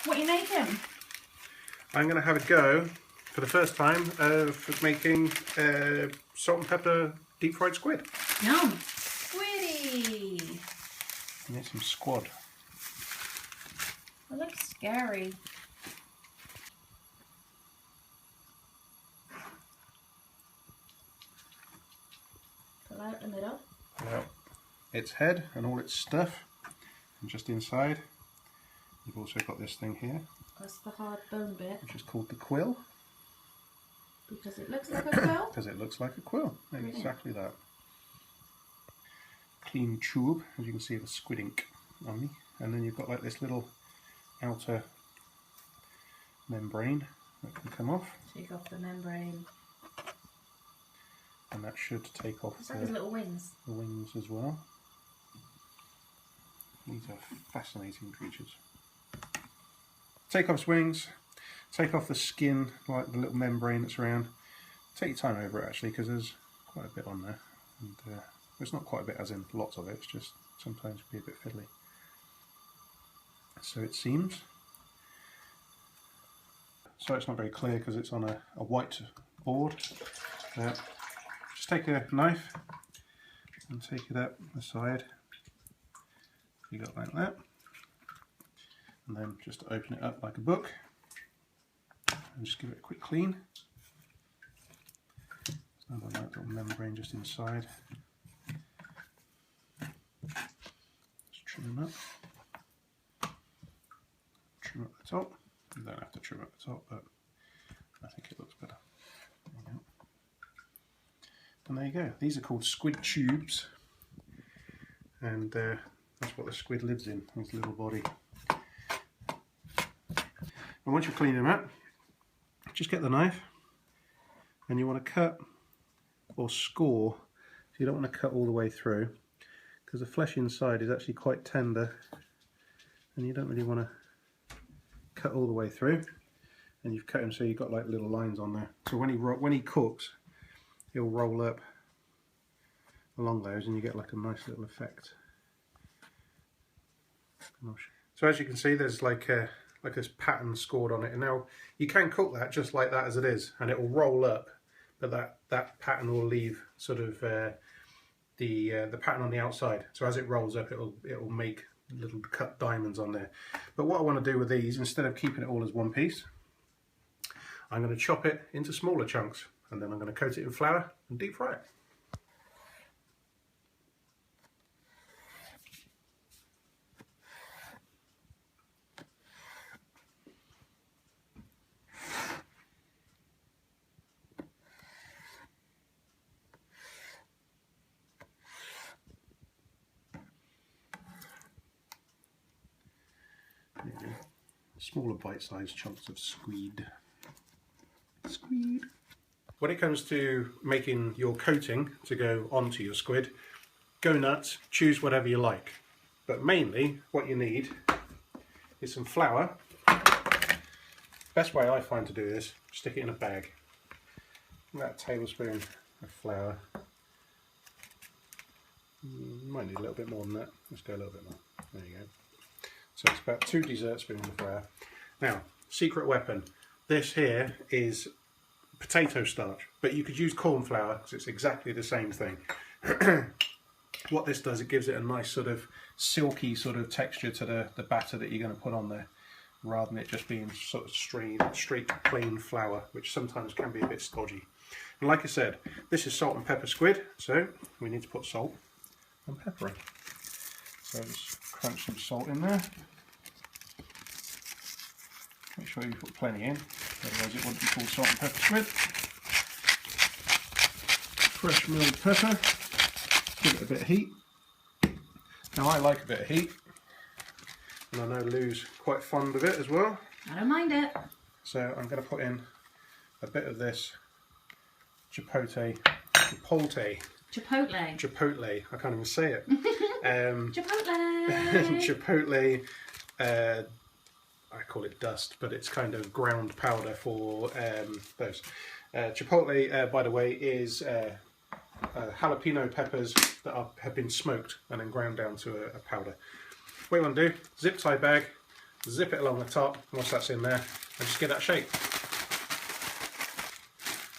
What are you making? I'm going to have a go for the first time of making salt and pepper deep fried squid. Yum. Squiddy. I need some squid. It looks scary. Pull out the middle. Well, its head and all its stuff, and just inside you've also got this thing here. That's the hard bone bit. Which is called the quill. Because it looks like a quill? Because it looks like a quill. Exactly that. Clean tube, as you can see, the squid ink on me. And then you've got like this little outer membrane that can come off. Take off the membrane. And that should take off it's like his little wings. The wings as well. These are fascinating creatures. Take off its wings, take off the skin, like the little membrane that's around. Take your time over it actually, because there's quite a bit on there. And it's not quite a bit as in lots of it, it's just sometimes it can be a bit fiddly. So it seems. So it's not very clear because it's on a white board. Just take a knife and take it up the side. You got like that. And then just open it up like a book and just give it a quick clean. Another light little membrane just inside. Just trim them up. Trim up the top. You don't have to trim up the top, but I think it looks better. There you go. And there you go. These are called squid tubes, and that's what the squid lives in, his little body. And once you clean them up, just get the knife and you want to cut or score. So you don't want to cut all the way through because the flesh inside is actually quite tender and you don't really want to cut all the way through. And you've cut him so you've got like little lines on there. So when he cooks, he'll roll up along those and you get like a nice little effect. So as you can see, there's like this pattern scored on it, and now you can cook that just like that as it is and it will roll up, but that pattern will leave sort of the pattern on the outside. So as it rolls up, it'll make little cut diamonds on there. But what I want to do with these, instead of keeping it all as one piece, I'm going to chop it into smaller chunks and then I'm going to coat it in flour and deep fry it. Smaller bite-sized chunks of squid. When it comes to making your coating to go onto your squid, go nuts, choose whatever you like. But mainly what you need is some flour. Best way I find to do this, stick it in a bag. About a tablespoon of flour. You might need a little bit more than that. Let's go a little bit more. There you go. So it's about 2 dessert spoons of flour. Now, secret weapon. This here is potato starch, but you could use corn flour because it's exactly the same thing. What this does, it gives it a nice sort of silky sort of texture to the batter that you're going to put on there, rather than it just being sort of straight plain flour, which sometimes can be a bit stodgy. And like I said, this is salt and pepper squid, so we need to put salt and pepper in. So just crunch some salt in there. Make sure you put plenty in, otherwise it wouldn't be called salt and pepper squid. Fresh milled pepper, give it a bit of heat. Now I like a bit of heat, and I know Lou's quite fond of it as well. I don't mind it. So I'm going to put in a bit of this chipotle, I can't even say it. Chipotle, I call it dust, but it's kind of ground powder for those. Chipotle, by the way, is jalapeno peppers that have been smoked and then ground down to a powder. What you want to do, zip tie bag, zip it along the top once that's in there, and just give that shape.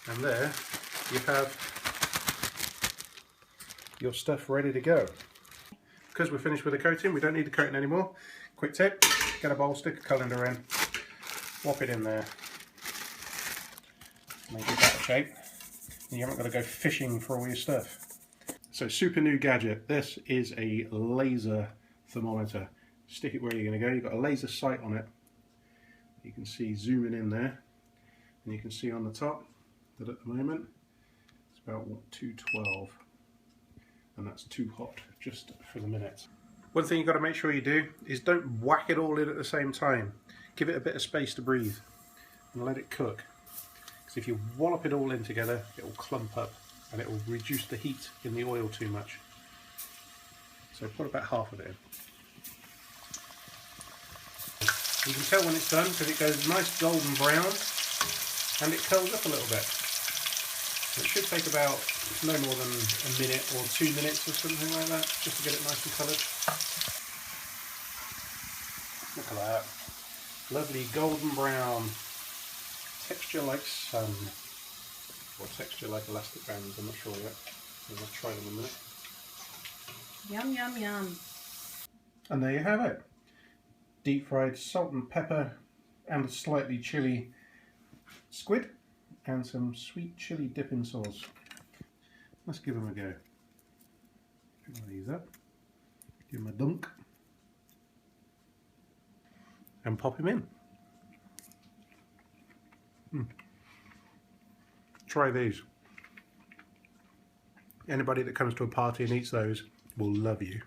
And there you have your stuff ready to go. Because we're finished with the coating, we don't need the coating anymore. Quick tip, get a bowl, stick a colander in, whop it in there, make it that shape, and you haven't got to go fishing for all your stuff. So super new gadget, this is a laser thermometer. Stick it where you're going to go, you've got a laser sight on it. You can see zooming in there, and you can see on the top that at the moment it's about 212, and that's too hot just for the minute. One thing you've got to make sure you do is don't whack it all in at the same time. Give it a bit of space to breathe and let it cook. Because if you wallop it all in together, it will clump up and it will reduce the heat in the oil too much. So put about half of it in. You can tell when it's done because it goes nice golden brown and it curls up a little bit. It should take about no more than a minute or 2 minutes or something like that, just to get it nice and coloured. Look at that. Lovely golden brown. Texture like sun. Or texture like elastic bands, I'm not sure yet. I'm going to try them in a minute. Yum, yum, yum. And there you have it. Deep fried salt and pepper and a slightly chilly squid and some sweet chili dipping sauce. Let's give them a go. Pick one of these up, give them a dunk and pop him in. Try these. Anybody that comes to a party and eats those will love you.